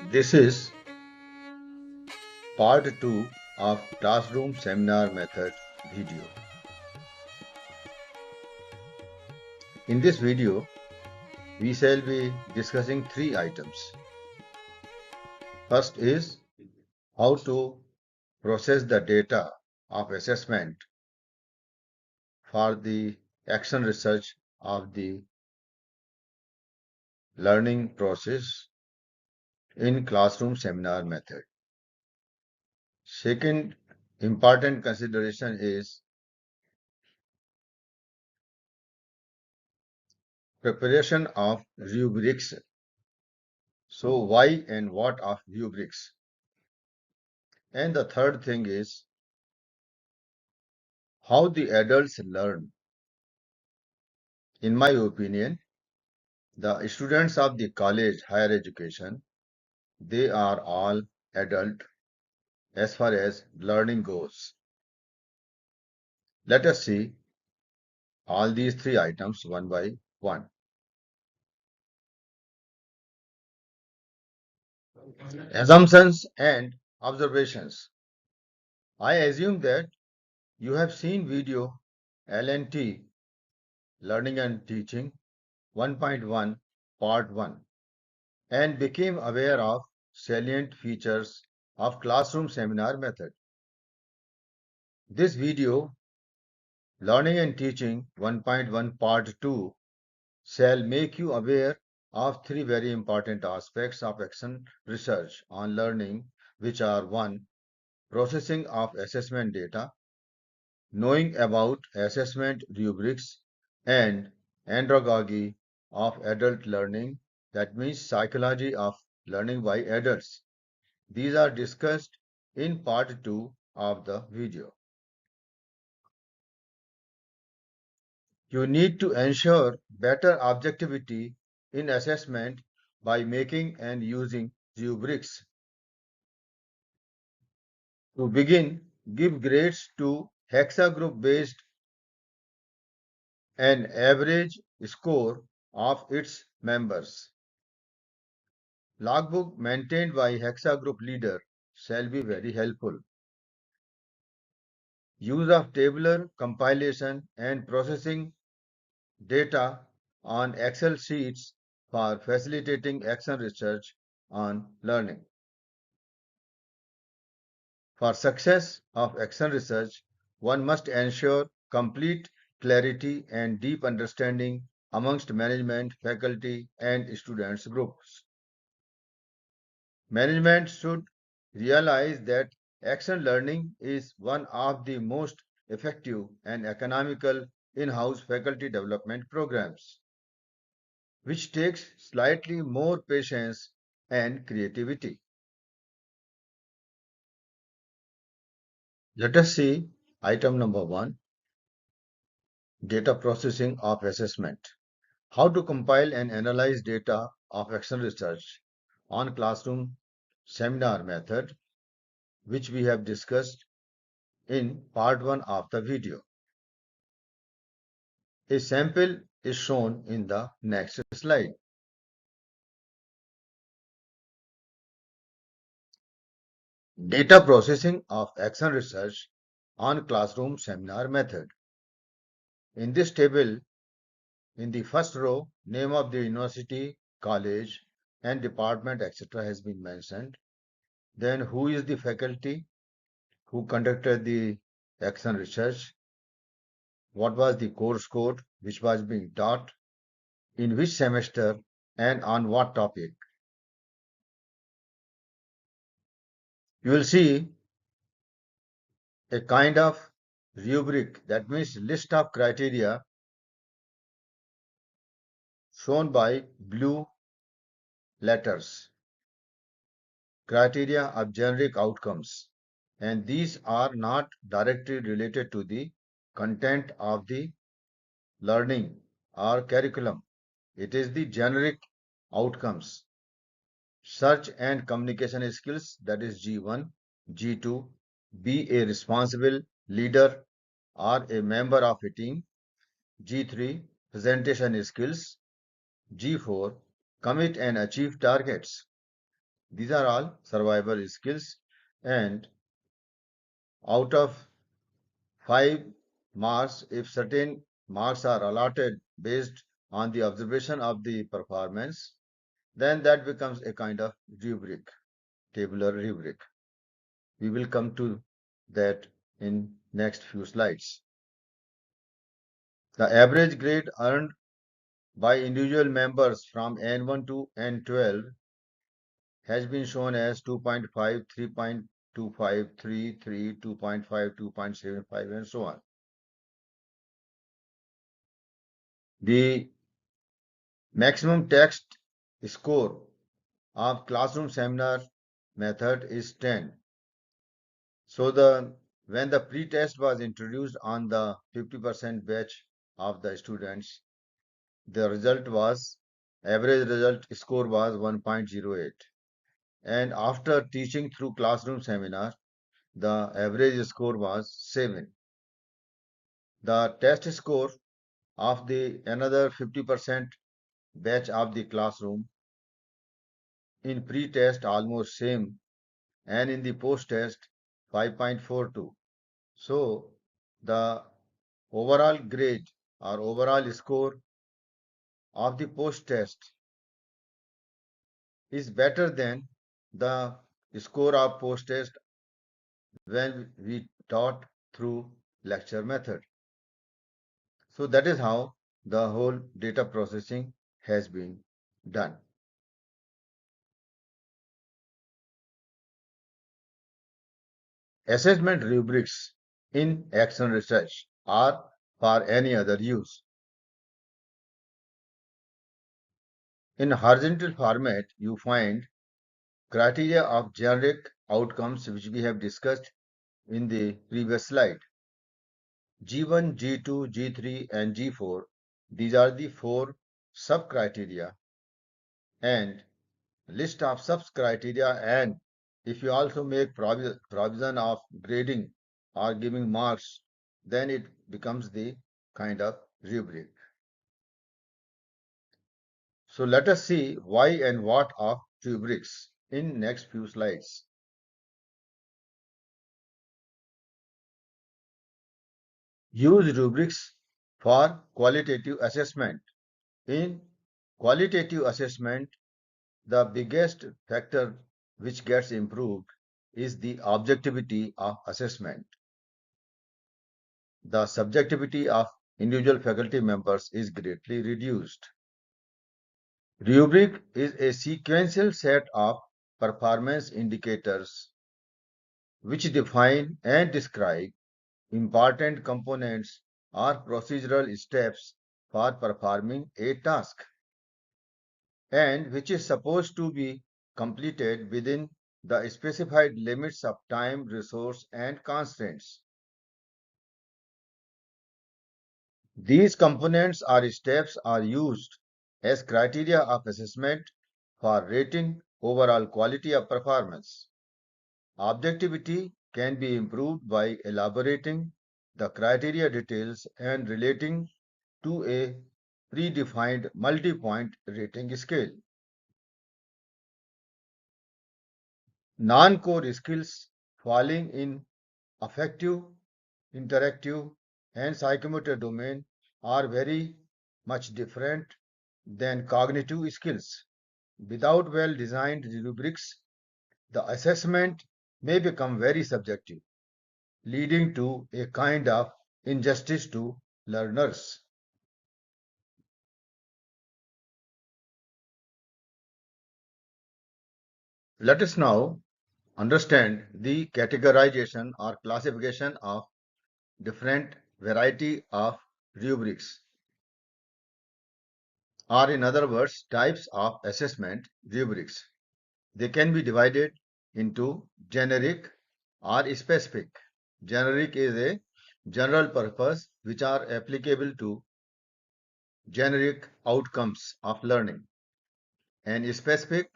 This is part 2 of classroom seminar method video. In this video, we shall be discussing 3 items. First is how to process the data of assessment for the action research of the learning process in classroom seminar method. Second important consideration is preparation of rubrics. So why and what of rubrics? And the third thing is how the adults learn. In my opinion, the students of the college higher education, they are all adult as far as learning goes. Let us see all these 3 items one by one. Assumptions and observations. I assume that you have seen video LNT, Learning and Teaching 1.1 Part 1, and became aware of salient features of classroom seminar method. This video, Learning and Teaching 1.1 Part 2, shall make you aware of 3 very important aspects of action research on learning, which are 1. Processing of assessment data, knowing about assessment rubrics, and andragogy of adult learning, that means psychology of learning by adults. These are discussed in part 2 of the video. You need to ensure better objectivity in assessment by making and using rubrics. To begin, give grades to hexa group based an average score of its members. Logbook maintained by hexa group leader shall be very helpful. Use of tabular compilation and processing data on Excel sheets for facilitating action research on learning. For success of action research, one must ensure complete clarity and deep understanding amongst management, faculty, and students groups. Management should realize that action learning is one of the most effective and economical in-house faculty development programs, which takes slightly more patience and creativity. Let us see item number 1, data processing of assessment. How to compile and analyze data of action research on classroom seminar method, which we have discussed in part 1 of the video. A sample is shown in the next slide. Data processing of action research on classroom seminar method. In this table, in the first row, name of the university, college, and department, etc. has been mentioned. Then who is the faculty who conducted the action research? What was the course code which was being taught? In which semester and on what topic? You will see a kind of rubric, that means list of criteria shown by blue letters, criteria of generic outcomes, and these are not directly related to the content of the learning or curriculum. It is the generic outcomes. Search and communication skills, that is G1, G2, be a responsible leader or a member of a team, G3, presentation skills, G4, commit and achieve targets. These are all survival skills, and out of 5 marks, if certain marks are allotted based on the observation of the performance, then that becomes a kind of rubric, tabular rubric. We will come to that in next few slides. The average grade earned by individual members from N1 to N12 has been shown as 2.5, 3.25, 3.3, 2.5, 2.75, and so on. The maximum text score of classroom seminar method is 10. So when the pre-test was introduced on the 50% batch of the students, the result was average result score was 1.08. And after teaching through classroom seminar, the average score was 7. The test score of the another 50% batch of the classroom in pre-test almost same, and in the post-test 5.42. So the overall grade or overall score of the post-test is better than the score of post-test when we taught through lecture method. So that is how the whole data processing has been done. Assessment rubrics in action research are for any other use. In horizontal format, you find criteria of generic outcomes which we have discussed in the previous slide. G1, G2, G3 and G4, these are the 4 sub-criteria, and list of sub-criteria, and if you also make provision of grading or giving marks, then it becomes the kind of rubric. So let us see why and what of rubrics in next few slides. Use rubrics for qualitative assessment. In qualitative assessment, the biggest factor which gets improved is the objectivity of assessment. The subjectivity of individual faculty members is greatly reduced. Rubric is a sequential set of performance indicators which define and describe important components or procedural steps for performing a task, and which is supposed to be completed within the specified limits of time, resource, and constraints. These components or steps are used as criteria of assessment for rating overall quality of performance. Objectivity can be improved by elaborating the criteria details and relating to a predefined multi-point rating scale. Non-core skills falling in affective, interactive, and psychomotor domain are very much different than cognitive skills. Without well-designed rubrics, the assessment may become very subjective, leading to a kind of injustice to learners. Let us now understand the categorization or classification of different variety of rubrics, or in other words, types of assessment rubrics. They can be divided into generic or specific. Generic is a general purpose which are applicable to generic outcomes of learning, and specific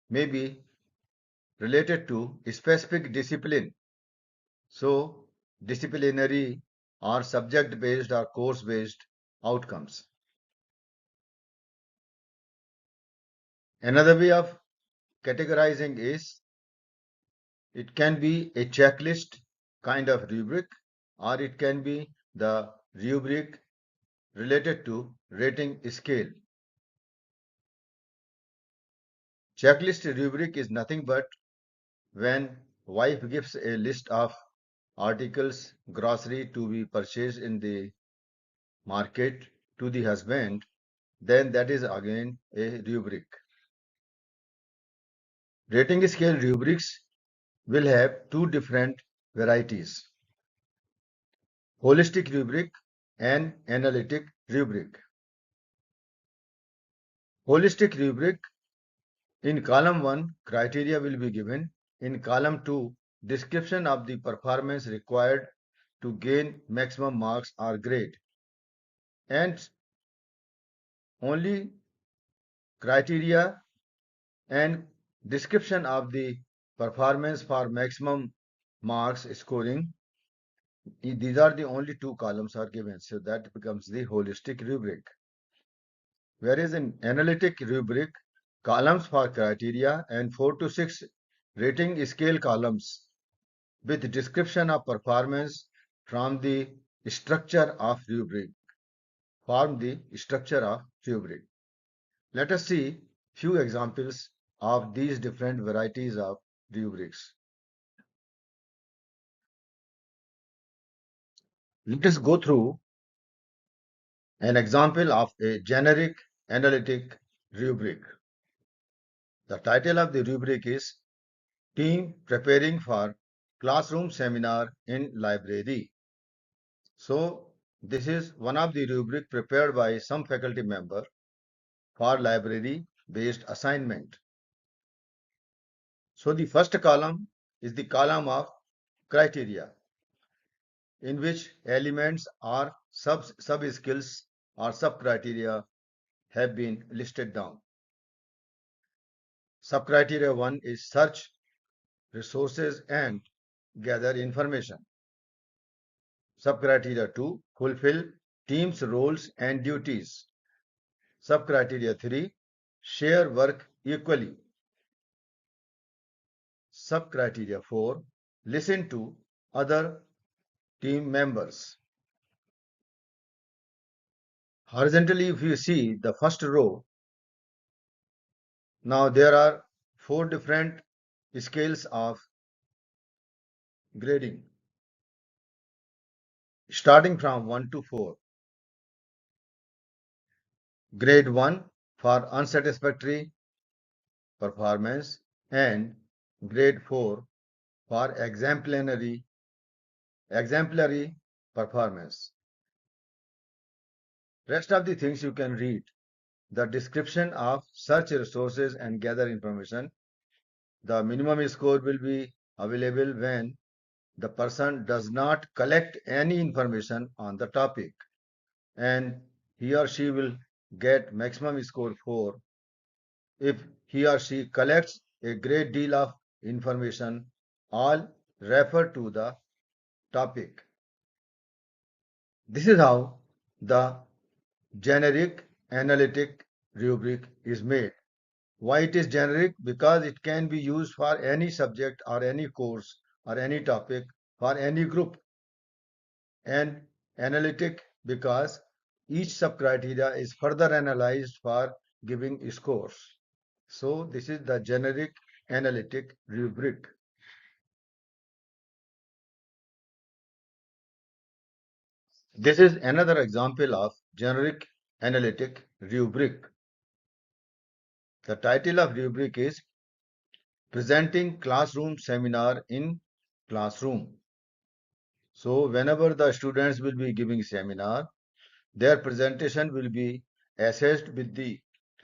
may be related to specific discipline. So, disciplinary or subject-based or course-based outcomes. Another way of categorizing is, it can be a checklist kind of rubric, or it can be the rubric related to rating scale. Checklist rubric is nothing but when wife gives a list of articles, grocery to be purchased in the market to the husband, then that is again a rubric. Rating scale rubrics will have two different varieties: holistic rubric and analytic rubric. Holistic rubric, in column 1, criteria will be given. In column 2, description of the performance required to gain maximum marks or grade. And only criteria and description of the performance for maximum marks scoring, these are the only two columns are given. So that becomes the holistic rubric. Whereas in analytic rubric, columns for criteria and 4 to 6 rating scale columns with description of performance from the structure of rubric, form the structure of rubric. Let us see few examples of these different varieties of rubrics. Let us go through an example of a generic analytic rubric. The title of the rubric is Team Preparing for Classroom Seminar in Library. So this is one of the rubric prepared by some faculty member for library based assignment. So the first column is the column of criteria, in which elements or sub skills or sub criteria have been listed down. Sub criteria 1 is search resources and gather information. Sub criteria 2, fulfill team's roles and duties. Sub criteria 3, share work equally. Sub criteria 4, listen to other team members. Horizontally, if you see the first row, now there are 4 different scales of grading, starting from 1 to 4. Grade 1 for unsatisfactory performance and grade 4 for exemplary performance. Rest of the things you can read. The description of search resources and gather information. The minimum score will be available when the person does not collect any information on the topic, and he or she will get maximum score 4 if he or she collects a great deal of information, all refer to the topic. This is how the generic analytic rubric is made. Why it is generic? Because it can be used for any subject or any course or any topic for any group. And analytic because each sub-criteria is further analyzed for giving scores. So this is the generic analytic rubric. This is another example of generic analytic rubric. The title of rubric is Presenting Classroom Seminar in Classroom. So whenever the students will be giving seminar, their presentation will be assessed with the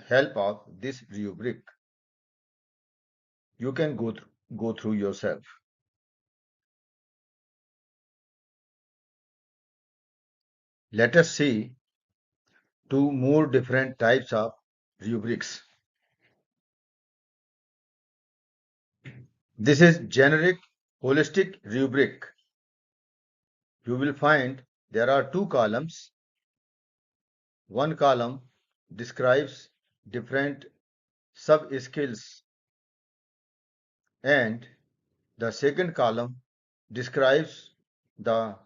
help of this rubric. You can go through yourself. Let us see two more different types of rubrics. This is generic holistic rubric. You will find there are two columns. One column describes different sub skills and the second column describes the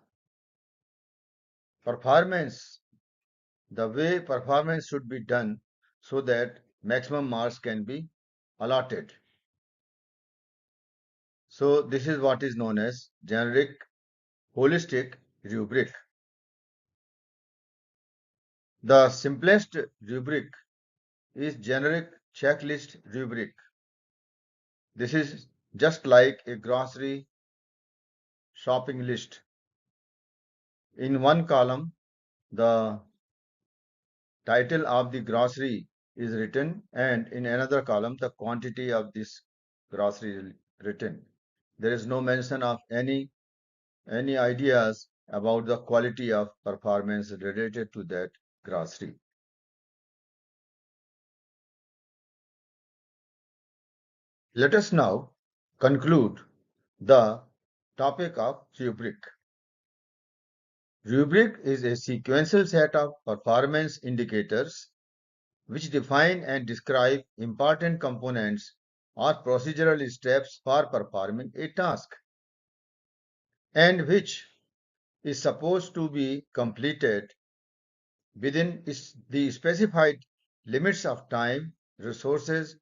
performance, the way performance should be done so that maximum marks can be allotted. So this is what is known as generic holistic rubric. The simplest rubric is generic checklist rubric. This is just like a grocery shopping list. In one column, the title of the grocery is written, and in another column, the quantity of this grocery is written. There is no mention of any ideas about the quality of performance related to that grocery. Let us now conclude the topic of rubric. Rubric is a sequential set of performance indicators which define and describe important components or procedural steps for performing a task, and which is supposed to be completed within the specified limits of time, resources,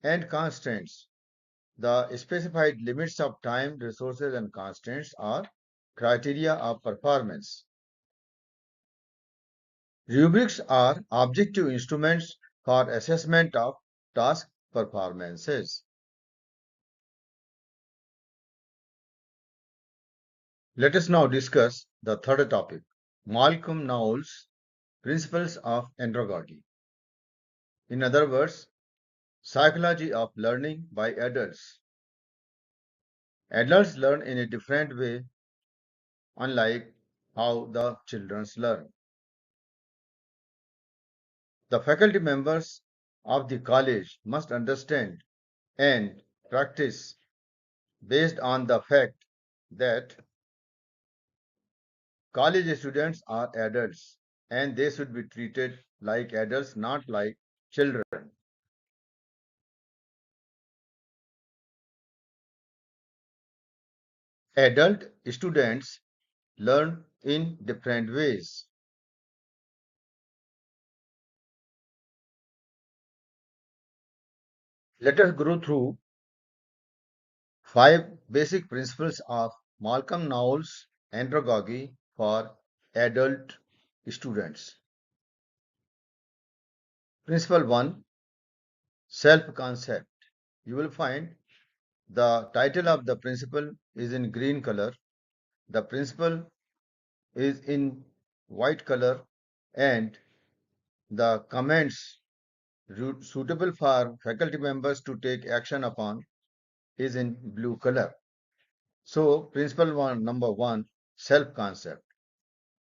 and constraints. The specified limits of time, resources, and constraints are criteria of performance. Rubrics are objective instruments for assessment of task performances. Let us now discuss the third topic, Malcolm Knowles' Principles of Andragogy. In other words, psychology of learning by adults. Adults learn in a different way, unlike how the children learn. The faculty members of the college must understand and practice based on the fact that college students are adults and they should be treated like adults, not like children. Adult students learn in different ways. Let us go through 5 basic principles of Malcolm Knowles' andragogy for adult students. Principle 1, self-concept. You will find the title of the principle is in green color. The principle is in white color, and the comments suitable for faculty members to take action upon is in blue color. So principle number 1, self-concept.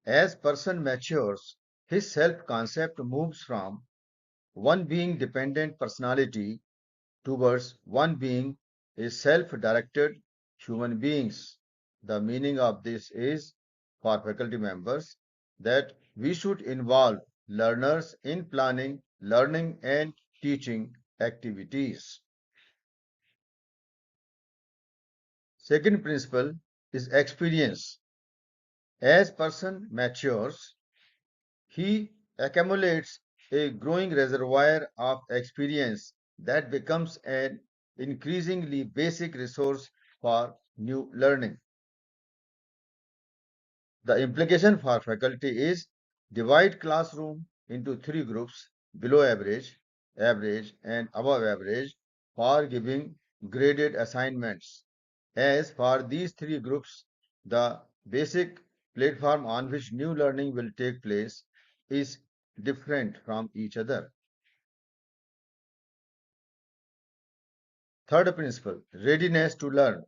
As person matures, his self-concept moves from one being dependent personality towards one being a self-directed human beings. The meaning of this is, for faculty members, that we should involve learners in planning, learning and teaching activities. Second principle is experience. As person matures, he accumulates a growing reservoir of experience that becomes an increasingly basic resource for new learning. The implication for faculty is divide classroom into 3 groups: below average, average, and above average for giving graded assignments. As for these 3 groups, the basic platform on which new learning will take place is different from each other. Third principle, readiness to learn.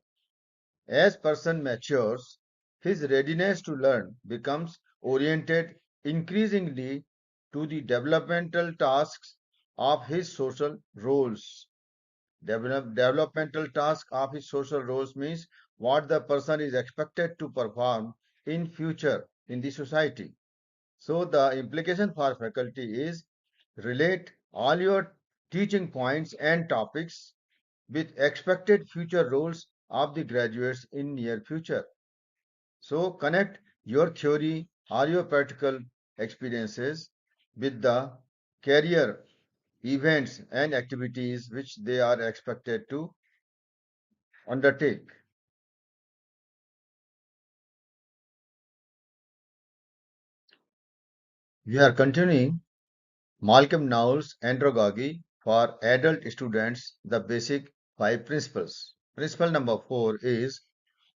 As person matures, his readiness to learn becomes oriented increasingly to the developmental tasks of his social roles. Developmental task of his social roles means what the person is expected to perform in future in the society. So the implication for faculty is relate all your teaching points and topics with expected future roles of the graduates in near future. So connect your theory or your practical experiences with the career events and activities which they are expected to undertake. We are continuing Malcolm Knowles' andragogy for adult students, the basic 5 principles. Principle number 4 is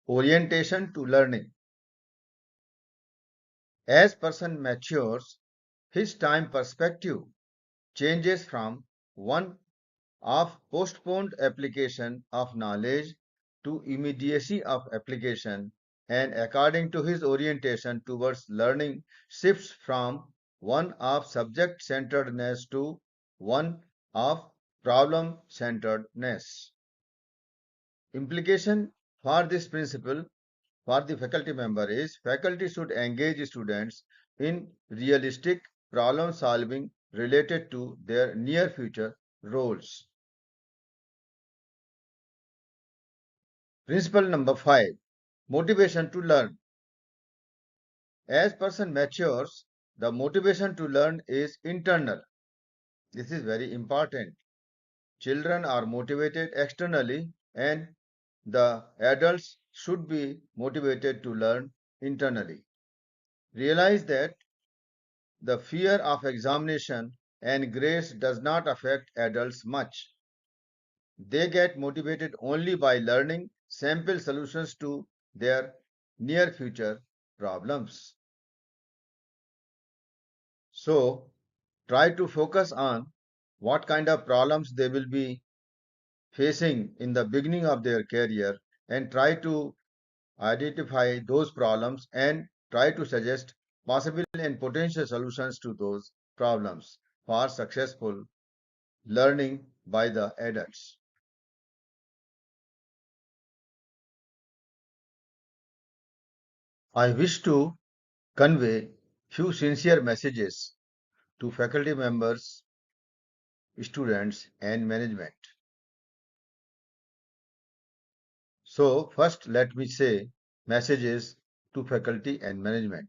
orientation to learning. As person matures, his time perspective changes from one of postponed application of knowledge to immediacy of application, and according to his orientation towards learning shifts from one of subject centeredness to one of problem centeredness. Implication for this principle for the faculty member is faculty should engage students in realistic problem solving related to their near future roles. Principle number 5, motivation to learn. As person matures, the motivation to learn is internal. This is very important. Children are motivated externally and the adults should be motivated to learn internally. Realize that the fear of examination and grades does not affect adults much. They get motivated only by learning sample solutions to their near future problems. So, try to focus on what kind of problems they will be facing in the beginning of their career and try to identify those problems and try to suggest possible and potential solutions to those problems for successful learning by the adults. I wish to convey few sincere messages to faculty members, students, and management. So, first, let me say messages to faculty and management.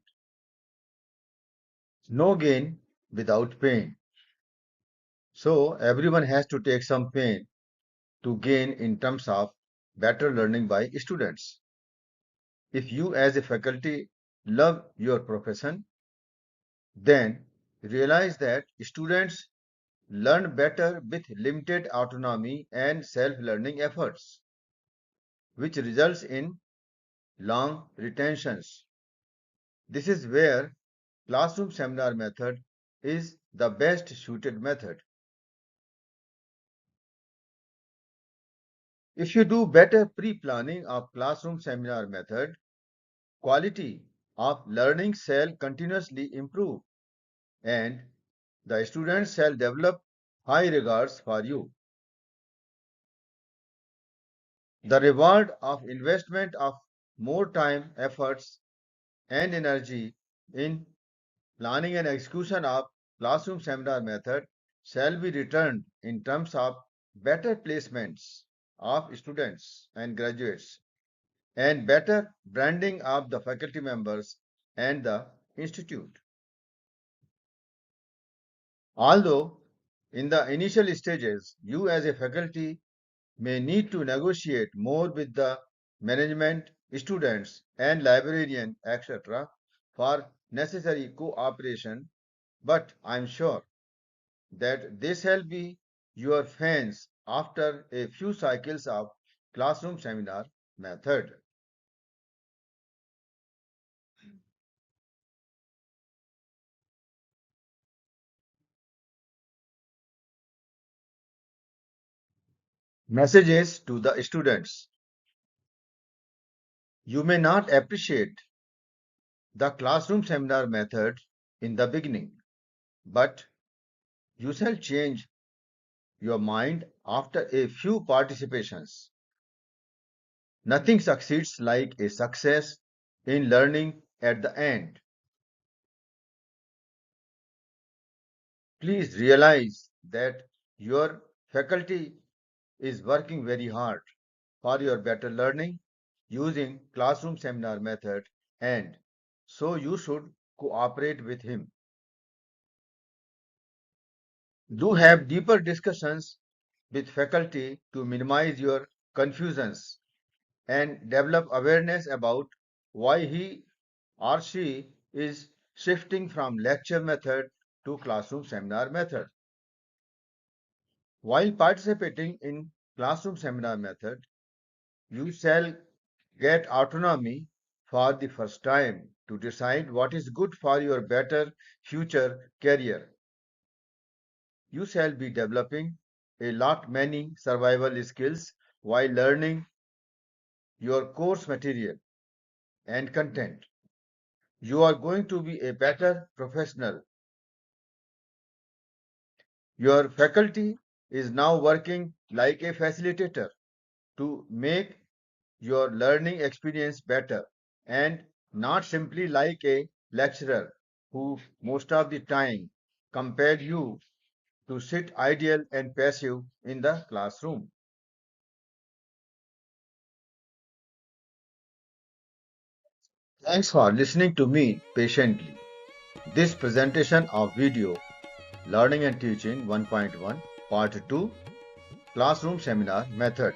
No gain without pain. So, everyone has to take some pain to gain in terms of better learning by students. If you, as a faculty, love your profession, then realize that students learn better with limited autonomy and self-learning efforts, which results in long retentions. This is where classroom seminar method is the best suited method. If you do better pre-planning of classroom seminar method, quality of learning shall continuously improve and the students shall develop high regards for you. The reward of investment of more time, efforts, and energy in planning and execution of classroom seminar method shall be returned in terms of better placements of students and graduates and better branding of the faculty members and the institute. Although in the initial stages, you as a faculty may need to negotiate more with the management, students, and librarian, etc., for necessary cooperation, but I am sure that they shall be your fans after a few cycles of classroom seminar method. Messages to the students. You may not appreciate the classroom seminar method in the beginning, but you shall change your mind after a few participations. Nothing succeeds like a success in learning at the end. Please realize that your faculty is working very hard for your better learning using classroom seminar method, and so you should cooperate with him. Do have deeper discussions with faculty to minimize your confusions and develop awareness about why he or she is shifting from lecture method to classroom seminar method. While participating in classroom seminar method, you shall get autonomy for the first time to decide what is good for your better future career. You shall be developing a lot many survival skills while learning your course material and content. You are going to be a better professional. Your faculty is now working like a facilitator to make your learning experience better and not simply like a lecturer who most of the time compelled you to sit idle and passive in the classroom. Thanks for listening to me patiently. This presentation of video Learning and Teaching 1.1 Part 2 Classroom Seminar Method.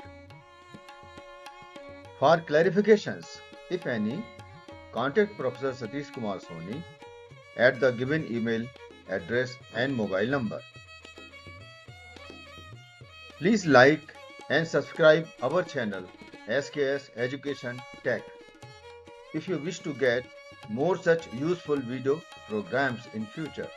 For clarifications, if any, contact Professor Satish Kumar Soni at the given email address and mobile number. Please like and subscribe our channel SKS Education Tech if you wish to get more such useful video programs in future.